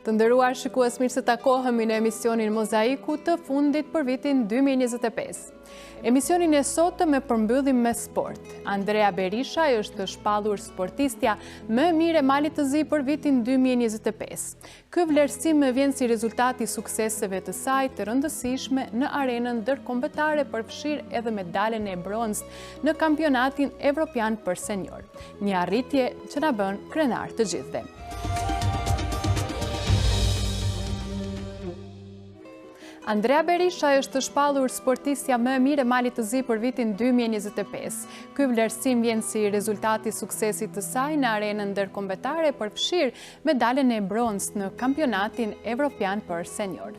Të nderuar shikues, mirë se takohemi në emisionin Mozaiku të fundit për vitin 2025. Emisionin e sotëm e përmbyllim me sport. Andrea Berisha është shpallur sportistja më e mirë e Malit të Zi për vitin 2025. Ky vlerësim vjen si rezultat i sukseseve të saj të rëndësishme në arenën ndërkombëtare, përfshirë edhe medalen e bronzë në kampionatin evropian për senior. Një arritje që na bën krenar të gjithëve. Andrea Berisha është shpallur sportistja më e mirë e Malit të Zi për vitin 2025. Ky vlerësim vjen si rezultati i suksesit të saj në arenën ndërkombëtare, përfshirë medalen e bronzë në kampionatin evropian për senior.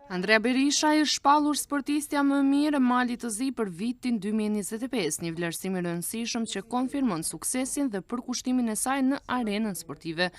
Andrea Berisha është shpallur sportistja më e mirë e Malit të Zi për vitin 2025, një vlerësim i rëndësishëm që konfirmon suksesin dhe përkushtimin e saj në arenën sportive.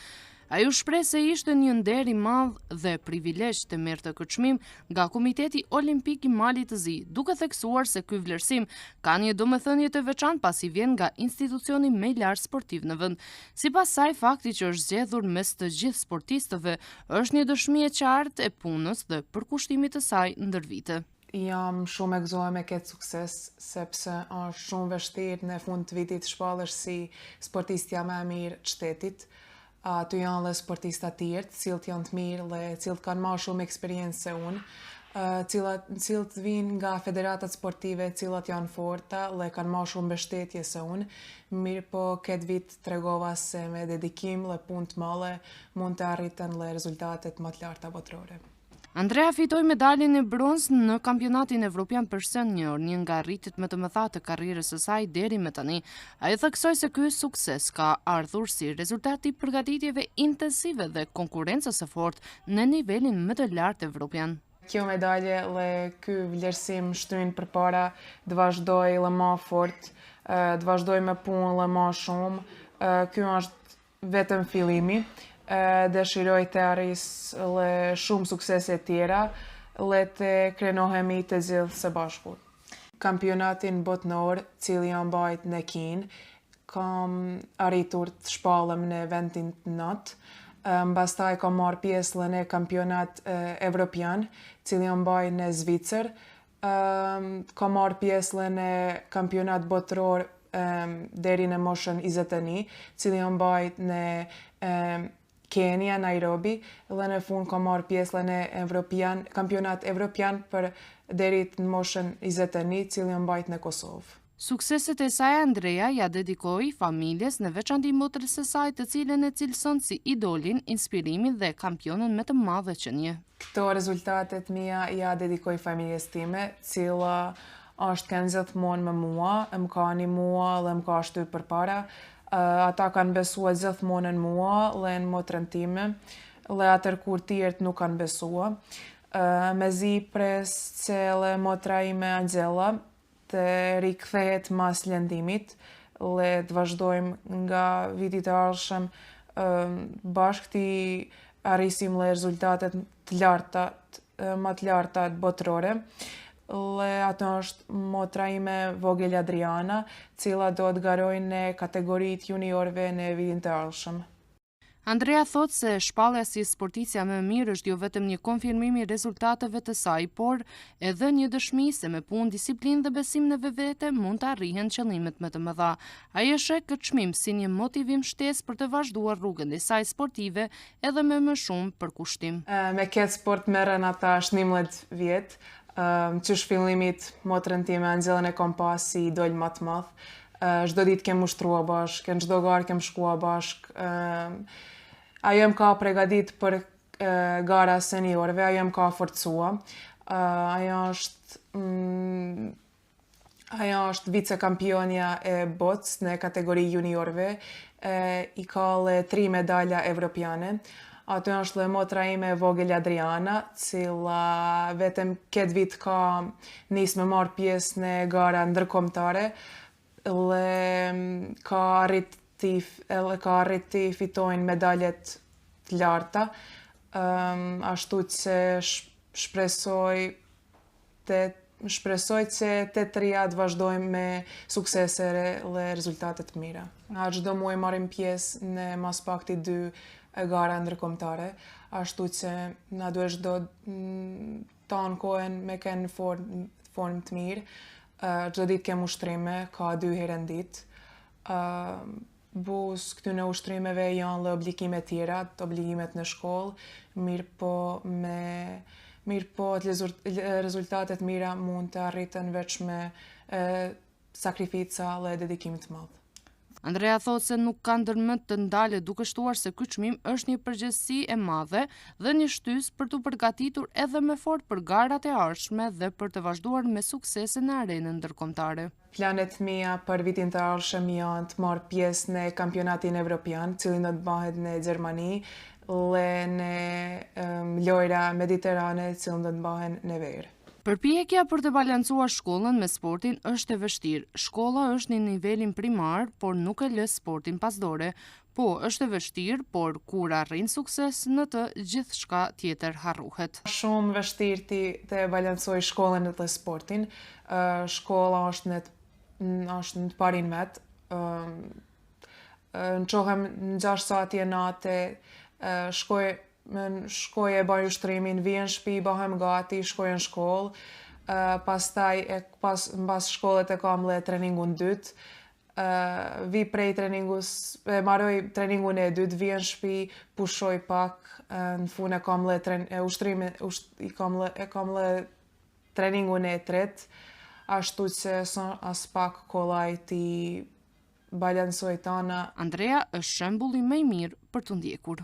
Ajo shpreh se ishte një nder i madh dhe privilegj të merrte këtë çmim nga Komiteti Olimpik i Malit të Zi, duke theksuar se ky vlerësim ka një domethënie të veçantë pasi vjen nga institucioni më i lartë sportiv në vend. Sipas saj, fakti që është zgjedhur mes të gjithë sportistëve është një dëshmi e qartë e punës dhe përkushtimit të saj ndër vite. Jam shumë e gëzuar me këtë sukses, sepse është shumë vështirë në fund të vitit shpallesh si sportistja më e mirë të shtetit. Aty janë dhe sportista tjerë, cilët janë të mirë dhe cilët kanë ma shumë eksperiencë se unë, cilët vinë nga federatat sportive, cilët janë forta dhe kanë ma shumë mbështetje se unë. Mirë po këtë vit tregova se me dedikim dhe punë të madhe mund të arritën dhe rezultatet më të larta botërore. Andrea fitoi medaljen e bronzë në kampionatin evropian për senior, një nga rritjet më të mëdha të karrierës së saj deri më tani. Ai theksoi se ky sukses ka ardhur si rezultat i përgatitjeve intensive dhe konkurrencës së fortë në nivelin më të lartë evropian. Kjo medalje dhe ky vlerësim shtyjnë përpara të vazhdoj dhe më fort, të vazhdoj me punë dhe më shumë. Ky është vetëm fillimi. Dëshiroj të arris dhe shumë suksese tjera dhe të krenohemi të gjithë së bashku. Kampionatin botnor, cili janë bajt në Kinë, kam arritur të shpallem në vendin të natë. Mbastaj kam marrë pjesë dhe në kampionat evropian, cili janë bajt në Zvicër. Kam marrë pjesë dhe në kampionat botëror deri në moshën 21, cili janë bajt në Kenya, Nairobi, dhe në fund kam marrë pjesë në kampionat evropian për deri në moshën 21, cili janë bajt në Kosovë. Sukseset e saj Andrea ja dedikoi familjes, në veçanti motrës së saj, të cilën e cilëson si idolin, inspirimin dhe kampionën më të madhe që njeh. Këto rezultatet mia ja dedikoj familjes time, cila është kanë gjithmonë me mua, më ka animua dhe më ka shtyp përpara. Ata kanë besuar gjithmonë në mua dhe në motrën time, dhe atër kur tjerët nuk kanë besuar. Mezi pres që dhe motra ime Angela të rikthehet mas lëndimit dhe të vazhdojmë nga vitit e ardhshëm bashkë të arrisim dhe rezultatet të larta, më të larta botërore. Dhe ato është motra ime vogël Adriana, cila do të garojnë në kategoritë juniorëve në vitin të ardhshëm. Andrea thot se shpallja si sportistja më e mirë është jo vetëm një konfirmim i rezultateve të saj, por edhe një dëshmi se me punë, disiplinë dhe besim në vetvete mund të arrihen qëllimet më të mëdha. Ai e sheh këtë çmim si një motivim shtesë për të vazhduar rrugën e saj sportive edhe me më shumë përkushtim. Me këtë sport merren ata 11 vjet. Që shfillimit motrën time Angelën e kom pas si idol më të madh. Çdo ditë kem ushtrua bashkë, në çdo garë kem shkua bashkë. Ajo më ka përgatit për gara seniorëve, ajo më ka forcua. Ajo është vicekampionja e botës në kategori juniorëve. I ka dhe 3 medalja evropiane. Ato është dhe motra ime vogël Adriana, cila vetëm këtë vit ka nisë me marrë pjesë në gara ndërkombëtare dhe ka arrit të fitojnë medaljet të larta. Ashtu që shpresoj të shpresoj që të tria të vazhdojmë me suksese dhe rezultate të mira. Nga çdo muaj marrim pjesë në mas pakti 2 gara ndërkombëtare, ashtu që na duhet çdo ton kohën me kënë formë të mirë. Çdo ditë kem ushtrime, ka 2 herë në ditë. Bus këtyne ushtrimeve janë dhe obligime tjera, të obligimet në shkollë, mirë po rezultatet mira mund të arriten veç me sakrifica dhe dedikim të madh. Andrea thot se nuk ka ndërmend të ndalë duke shtuar se ky çmim është një përgjegjësi e madhe dhe një shtysë për t'u përgatitur edhe më fort për garat e ardhshme dhe për të vazhduar me suksese në arenën ndërkombëtare. Planet mia për vitin të ardhshëm janë të marr pjesë në kampionatin evropian, cili do të bëhet në Gjermani, dhe në lojra mediterane, cili do të bëhen në verë. Përpjekja për të balancuar shkollën me sportin është e vështirë. Shkolla është në nivelin primar, por nuk e lë sportin pas dore. Po, është e vështirë, por kur arrin sukses, në të gjithçka tjetër harruhet. Shumë vështirë të balancoj shkollën dhe sportin. Shkolla është në të parin vetë. Në qohem në 6 satje nate, shkoj e baj ushtrimin, vijen shtëpi, bahem gati, shkoj në shkollë, pastaj mbas shkollet e kam dhe treningun dytë, vi prej treningus, maroj treningun e dytë, vijen shtëpi, pushoj pak, në fund e kam dhe treningun e tretë, ashtu që as pak kollaj ti balancoj tana. Andrea është shembulli më i mirë për të ndjekur.